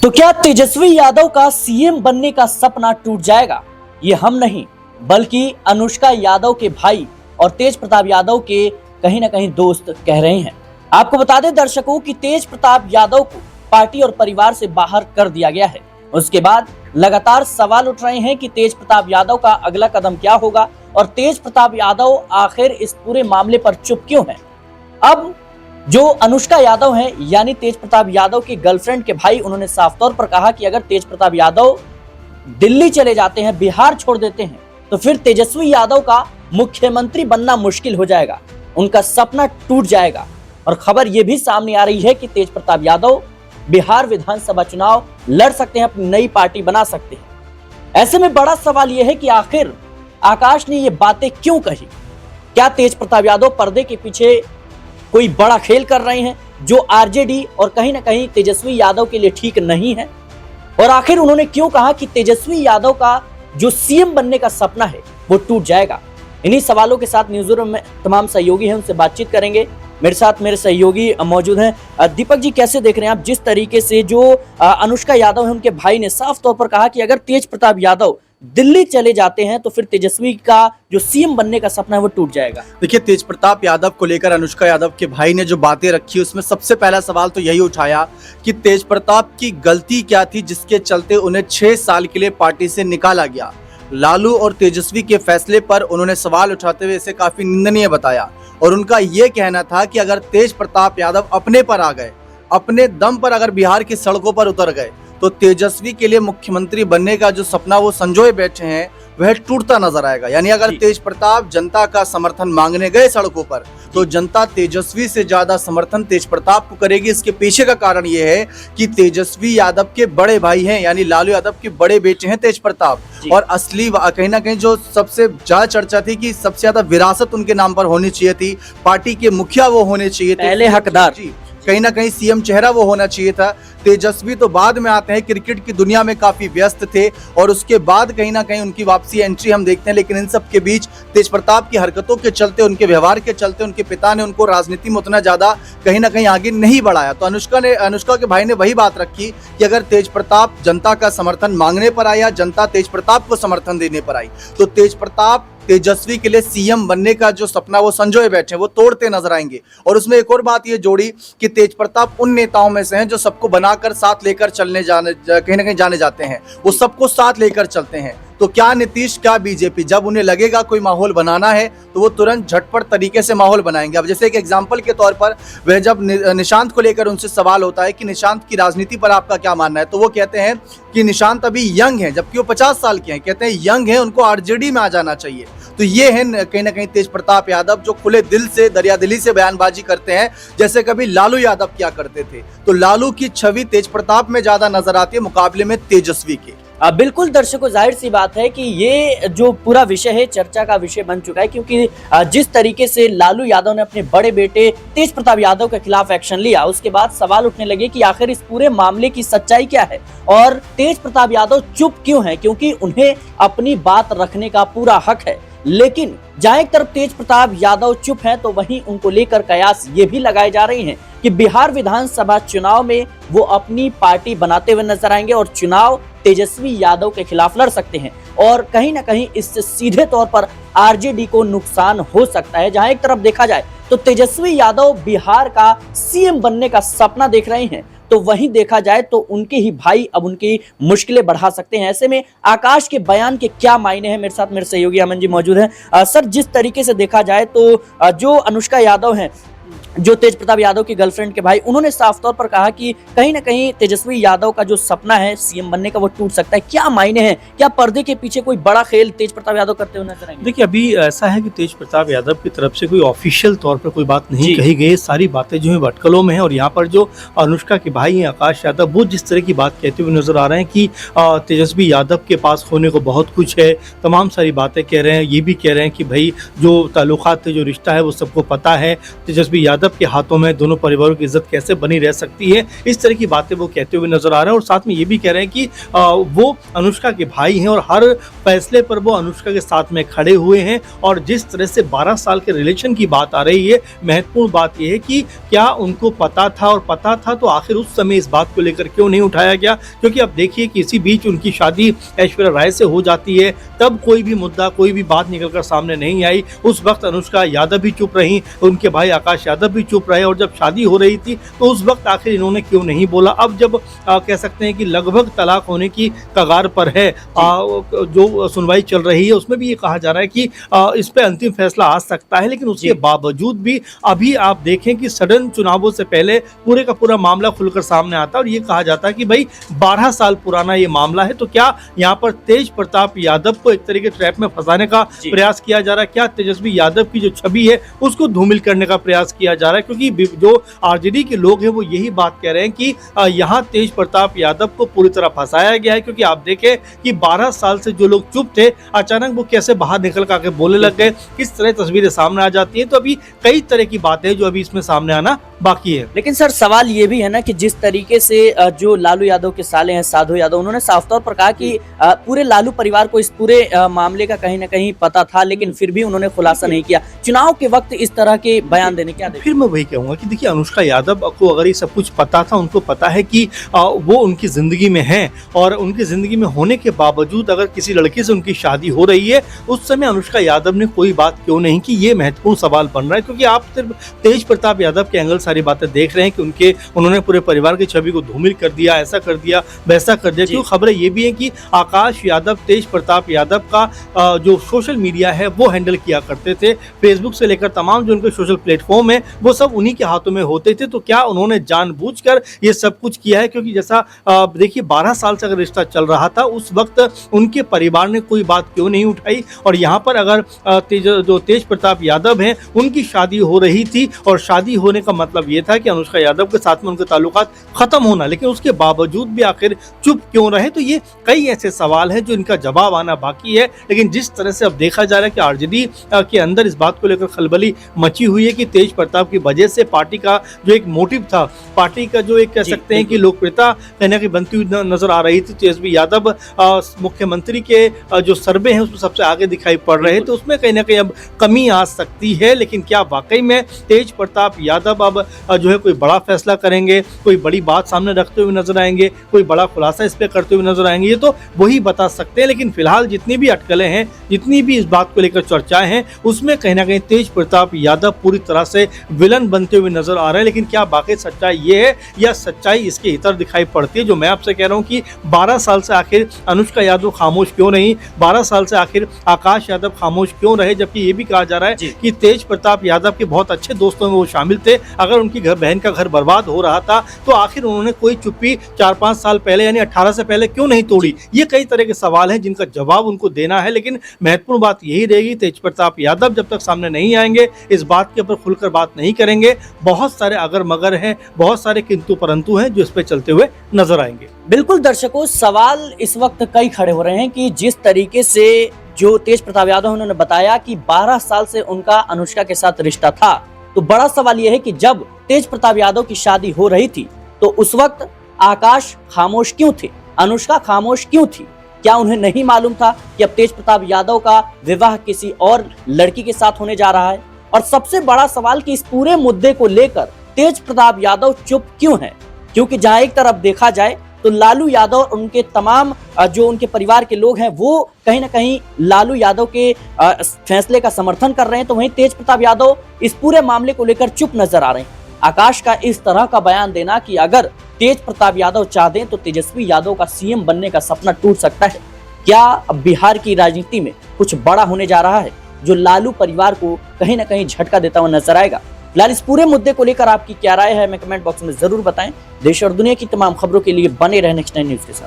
तो क्या तेजस्वी यादव का सीएम बनने का सपना टूट जाएगा? ये हम नहीं बल्कि अनुष्का यादव के भाई और तेज प्रताप यादव के कहीं ना कहीं दोस्त कह रहे हैं। आपको बता दें दर्शकों कि तेज प्रताप यादव को पार्टी और परिवार से बाहर कर दिया गया है। उसके बाद लगातार सवाल उठ रहे हैं कि तेज प्रताप यादव का अगला कदम क्या होगा और तेज प्रताप यादव आखिर इस पूरे मामले पर चुप क्यों है। अब जो अनुष्का यादव हैं यानी तेज प्रताप यादव की गर्लफ्रेंड के भाई, उन्होंने साफ तौर पर कहा कि अगर तेज प्रताप यादव दिल्ली चले जाते हैं, बिहार छोड़ देते हैं, तो फिर तेजस्वी यादव का मुख्यमंत्री बनना मुश्किल हो जाएगा, उनका सपना टूट जाएगा। और खबर यह भी सामने आ रही है कि तेज प्रताप यादव बिहार विधानसभा चुनाव लड़ सकते हैं, अपनी नई पार्टी बना सकते हैं। ऐसे में बड़ा सवाल यह है कि आखिर आकाश ने ये बातें क्यों कही? क्या तेज प्रताप यादव पर्दे के पीछे कोई बड़ा खेल कर रहे हैं जो आरजेडी और कहीं ना कहीं तेजस्वी यादव के लिए ठीक नहीं है? और आखिर उन्होंने क्यों कहा कि तेजस्वी यादव का जो सीएम बनने का सपना है वो टूट जाएगा? इन्हीं सवालों के साथ न्यूज़ रूम में तमाम सहयोगी हैं, उनसे बातचीत करेंगे। मेरे साथ मेरे सहयोगी मौजूद हैं। दीपक जी, कैसे देख रहे हैं आप जिस तरीके से जो अनुष्का यादव है उनके भाई ने साफ तौर पर कहा कि अगर तेज प्रताप यादव दिल्ली चले जाते हैं तो फिर तेजस्वी का जो सीएम बनने का सपना है वो टूट जाएगा? देखिए, तेज प्रताप यादव को लेकर अनुष्का यादव के भाई ने जो बातें रखी उसमें सबसे पहला सवाल तो यही उठाया कि तेज प्रताप की गलती क्या थी जिसके चलते उन्हें 6 साल के लिए पार्टी से निकाला गया। लालू और तेजस्वी के फैसले पर उन्होंने सवाल उठाते हुए इसे काफी निंदनीय बताया और उनका ये कहना था कि अगर तेज प्रताप यादव अपने पर आ गए, अपने दम पर अगर बिहार की सड़कों पर उतर गए, तो तेजस्वी के लिए मुख्यमंत्री बनने का जो सपना वो संजोए बैठे हैं वह टूटता नजर आएगा। यानी अगर तेज प्रताप जनता का समर्थन मांगने गए सड़कों पर तो जनता तेजस्वी से ज्यादा समर्थन तेज प्रताप को करेगी। इसके पीछे का कारण यह है कि तेजस्वी यादव के बड़े भाई हैं, यानी लालू यादव के बड़े बेटे हैं तेज प्रताप। और असली कहीं ना कहीं जो सबसे ज्यादा चर्चा थी कि सबसे ज्यादा विरासत उनके नाम पर होनी चाहिए थी, पार्टी के मुखिया वो होने चाहिए थे, पहले हकदार, कहीं ना कहीं सीएम चेहरा वो होना चाहिए था। तेजस्वी तो बाद में आते हैं, क्रिकेट की दुनिया में काफी व्यस्त थे और उसके बाद कहीं ना कहीं उनकी वापसी एंट्री हम देखते हैं। लेकिन इन सब के बीच तेज प्रताप की हरकतों के चलते, उनके व्यवहार के चलते उनके पिता ने उनको राजनीति में उतना ज्यादा कहीं ना कहीं आगे नहीं बढ़ाया। तो अनुष्का के भाई ने वही बात रखी कि अगर तेज प्रताप जनता का समर्थन मांगने पर आया, जनता तेज प्रताप को समर्थन देने पर आई, तो तेज प्रताप तेजस्वी के लिए सीएम बनने का जो सपना वो संजोए बैठे वो तोड़ते नजर आएंगे। और उसमें एक और बात ये जोड़ी कि तेज प्रताप उन नेताओं में से हैं जो सबको बनाकर साथ लेकर कहीं ना कहीं जाने जाते हैं, वो सबको साथ लेकर चलते हैं। तो क्या नीतीश, क्या बीजेपी, जब उन्हें लगेगा कोई माहौल बनाना है तो वो तुरंत झटपट तरीके से माहौल बनाएंगे। अब जैसे एक एग्जांपल के तौर पर वह जब निशांत को लेकर उनसे सवाल होता है कि निशांत की राजनीति पर आपका क्या मानना है, तो वो कहते हैं कि निशांत अभी यंग है, जबकि वो 50 साल के हैं। कहते हैं यंग है, उनको आरजेडी में आ जाना चाहिए। तो ये है कहीं ना कहीं तेज प्रताप यादव जो खुले दिल से, दरियादिली से बयानबाजी करते हैं, जैसे कभी लालू यादव क्या करते थे। तो लालू की छवि तेज प्रताप में ज्यादा नजर आती है मुकाबले में तेजस्वी के। बिल्कुल दर्शकों, जाहिर सी बात है कि ये जो पूरा विषय है चर्चा का विषय बन चुका है, क्योंकि जिस तरीके से लालू यादव ने अपने बड़े बेटे तेज प्रताप यादव के खिलाफ एक्शन लिया, उसके बाद सवाल उठने लगे कि आखिर इस पूरे मामले की सच्चाई क्या है और तेज प्रताप यादव चुप क्यों है, क्योंकि उन्हें अपनी बात रखने का पूरा हक है। लेकिन जहां एक तरफ तेज प्रताप यादव चुप हैं, तो वहीं उनको लेकर कयास ये भी लगाए जा रहे हैं कि बिहार विधानसभा चुनाव में वो अपनी पार्टी बनाते हुए नजर आएंगे और चुनाव तेजस्वी यादव के खिलाफ लड़ सकते हैं। और कहीं ना कहीं इससे सीधे तौर पर आरजेडी को नुकसान हो सकता है। जहां एक तरफ देखा जाए तो तेजस्वी यादव बिहार का सीएम बनने का सपना देख रहे हैं, तो वहीं देखा जाए तो उनके ही भाई अब उनकी मुश्किलें बढ़ा सकते हैं। ऐसे में आकाश के बयान के क्या मायने हैं? मेरे साथ मेरे सहयोगी अमन जी मौजूद हैं। सर, जिस तरीके से देखा जाए तो जो अनुष्का यादव हैं, जो तेज प्रताप यादव की गर्लफ्रेंड के भाई, उन्होंने साफ तौर पर कहा कि कहीं ना कहीं तेजस्वी यादव का जो सपना है सीएम बनने का वो टूट सकता है। क्या मायने हैं? क्या पर्दे के पीछे कोई बड़ा खेल तेज प्रताप यादव करते हुए नजर आएंगे? देखिए, अभी ऐसा है कि तेज प्रताप यादव की तरफ से कोई ऑफिशियल तौर पर कोई बात नहीं कही गई। सारी बातें जो है भटकलों में है। और यहाँ पर जो अनुष्का के भाई हैं आकाश यादव, वो जिस तरह की बात कहते हुए नजर आ रहे हैं कि तेजस्वी यादव के पास होने को बहुत कुछ है, तमाम सारी बातें कह रहे हैं। ये भी कह रहे हैं कि भाई जो ताल्लुकात थे, जो रिश्ता है वो सबको पता है। तेजस्वी यादव यादव के हाथों में दोनों परिवारों की इज्जत कैसे बनी रह सकती है, इस तरह की बातें वो कहते हुए नजर आ रहे हैं। और साथ में ये भी कह रहे हैं कि वो अनुष्का के भाई हैं और हर फैसले पर वो अनुष्का के साथ में खड़े हुए हैं। और जिस तरह से 12 साल के रिलेशन की बात आ रही है, महत्वपूर्ण बात यह है कि क्या उनको पता था, और पता था तो आखिर उस समय इस बात को लेकर क्यों नहीं उठाया गया। क्योंकि अब देखिए कि इसी बीच उनकी शादी ऐश्वर्या राय से हो जाती है, तब कोई भी मुद्दा, कोई भी बात निकलकर सामने नहीं आई। उस वक्त अनुष्का यादव भी चुप रही, उनके भाई आकाश यादव भी चुप रहे, और जब शादी हो रही थी तो उस वक्त आखिर इन्होंने क्यों नहीं बोला। अब जब कह सकते हैं कि लगभग तलाक होने की कगार पर है, जो सुनवाई चल रही है उसमें भी ये कहा जा रहा है कि इस पे अंतिम फैसला आ सकता है। लेकिन उसके बावजूद भी अभी आप देखें कि सडन चुनावों से पहले पूरे का पूरा मामला खुलकर सामने आता है और ये कहा जाता है कि भाई 12 साल पुराना ये मामला है, तो क्या यहाँ पर तेज प्रताप यादव को एक तरीके ट्रैप में फंसाने का प्रयास किया जा रहा है? क्या तेजस्वी यादव की जो छवि है उसको धूमिल करने का प्रयास किया जा रहा है? क्योंकि जो आरजेडी के लोग हैं वो यही बात कह रहे हैं कि यहाँ तेज प्रताप यादव को पूरी तरह फंसाया गया है। क्योंकि आप देखें कि 12 साल से जो लोग चुप थे, अचानक वो कैसे बाहर निकल कर बोलने लग गए, किस तरह तस्वीरें सामने आ जाती हैं। तो अभी कई तरह की बातें जो अभी इसमें सामने आना बाकी है। लेकिन सर सवाल ये भी है ना कि जिस तरीके से जो लालू यादव के साले हैं साधु यादव, उन्होंने साफ तौर पर कहा कि पूरे लालू परिवार को इस पूरे मामले का कहीं ना कहीं पता था, लेकिन फिर भी उन्होंने खुलासा नहीं किया। चुनाव के वक्त इस तरह के बयान देने क्या? फिर मैं वही कहूंगा कि देखिए, अनुष्का यादव को अगर ये सब कुछ पता था, उनको पता है कि वो उनकी जिंदगी में है, और उनकी जिंदगी में होने के बावजूद अगर किसी लड़के से उनकी शादी हो रही है, उस समय अनुष्का यादव ने कोई बात क्यों नहीं की? ये महत्वपूर्ण सवाल बन रहा है। क्योंकि आप सिर्फ तेज प्रताप यादव के एंगल सारी बातें देख रहे हैं कि उन्होंने पूरे परिवार की छवि को धूमिल कर दिया, ऐसा कर दिया, वैसा कर दिया। क्योंकि खबरें ये भी है कि आकाश यादव तेज प्रताप यादव का जो सोशल मीडिया है वो हैंडल किया करते थे, फेसबुक से लेकर तमाम जो उनके सोशल प्लेटफॉर्म है वो सब उन्हीं के हाथों में होते थे। तो क्या उन्होंने जानबूझकर ये सब कुछ किया है? क्योंकि जैसा देखिए 12 साल से अगर रिश्ता चल रहा था, उस वक्त उनके परिवार ने कोई बात क्यों नहीं उठाई? और यहाँ पर अगर जो तेज प्रताप यादव हैं उनकी शादी हो रही थी, और शादी होने का मतलब ये था कि अनुष्का यादव के साथ में उनके ताल्लुकात खत्म होना, लेकिन उसके बावजूद भी आखिर चुप क्यों रहे? तो ये कई ऐसे सवाल हैं जो इनका जवाब आना बाकी है। लेकिन जिस तरह से अब देखा जा रहा है कि आरजेडी के अंदर इस बात को लेकर खलबली मची हुई है कि तेज प्रताप की वजह से पार्टी का जो एक मोटिव था, पार्टी का जो एक कह सकते हैं कि लोकप्रियता कहीं ना कहीं बनती हुई नजर आ रही थी। तेजस्वी यादव मुख्यमंत्री के जो सर्वे हैं उसमें सबसे आगे दिखाई पड़ रहे हैं, तो उसमें कहीं ना कहीं अब कमी आ सकती है। लेकिन क्या वाकई में तेज प्रताप यादव अब जो है कोई बड़ा फैसला करेंगे, कोई बड़ी बात सामने रखते हुए नजर आएंगे, कोई बड़ा खुलासा इस पे करते हुए नजर आएंगे? ये तो वही बता सकते हैं। लेकिन फिलहाल जितनी भी अटकलें हैं, जितनी भी इस बात को लेकर चर्चाएं हैं, उसमें कहीं ना कहीं तेज प्रताप यादव पूरी तरह से विलन बनते हुए नजर आ रहे हैं। लेकिन क्या बाकी सच्चाई ये है या सच्चाई इसके इतर दिखाई पड़ती है? जो मैं आपसे कह रहा हूँ कि 12 साल से आखिर अनुष्का यादव खामोश क्यों नहीं, 12 साल से आखिर आकाश यादव खामोश क्यों रहे? जबकि ये भी कहा जा रहा है कि तेज प्रताप यादव के बहुत अच्छे दोस्तों में वो शामिल थे। अगर उनकी बहन का घर बर्बाद हो रहा था तो आखिर उन्होंने कोई चुप्पी 4-5 साल पहले यानी 18 से पहले क्यों नहीं तोड़ी? ये कई तरह के सवाल हैं जिनका जवाब उनको देना है। लेकिन महत्वपूर्ण बात यही रहेगी, तेज प्रताप यादव जब तक सामने नहीं आएंगे, इस बात के ऊपर खुलकर बात नहीं करेंगे, बहुत सारे अगर मगर हैं, बहुत सारे किंतु परंतु हैं जो इस पे चलते हुए नजर आएंगे। बिल्कुल दर्शकों, सवाल इस वक्त कई खड़े हो रहे हैं कि जिस तरीके से जो तेज प्रताप यादव उन्होंने बताया कि 12 साल से उनका अनुष्का के साथ रिश्ता था, तो बड़ा सवाल यह है कि जब तेज प्रताप यादव की शादी हो रही थी तो उस वक्त आकाश खामोश क्यों थे, अनुष्का खामोश क्यों थी? क्या उन्हें नहीं मालूम था कि अब तेज प्रताप यादव का विवाह किसी और लड़की के साथ होने जा रहा है? और सबसे बड़ा सवाल कि इस पूरे मुद्दे को लेकर तेज प्रताप यादव चुप क्यों हैं? क्योंकि जहां एक तरफ देखा जाए तो लालू यादव और उनके तमाम जो उनके परिवार के लोग हैं वो कहीं ना कहीं लालू यादव के फैसले का समर्थन कर रहे हैं, तो वहीं तेज प्रताप यादव इस पूरे मामले को लेकर चुप नजर आ रहे हैं। आकाश का इस तरह का बयान देना कि अगर तेज प्रताप यादव चाहते तो तेजस्वी यादव का सीएम बनने का सपना टूट सकता है। क्या अब बिहार की राजनीति में कुछ बड़ा होने जा रहा है जो लालू परिवार को कहीं ना कहीं झटका देता हुआ नजर आएगा? फिलहाल इस पूरे मुद्दे को लेकर आपकी क्या राय है, हमें कमेंट बॉक्स में जरूर बताएं। देश और दुनिया की तमाम खबरों के लिए बने रहें नेक्स्ट 9 न्यूज के साथ।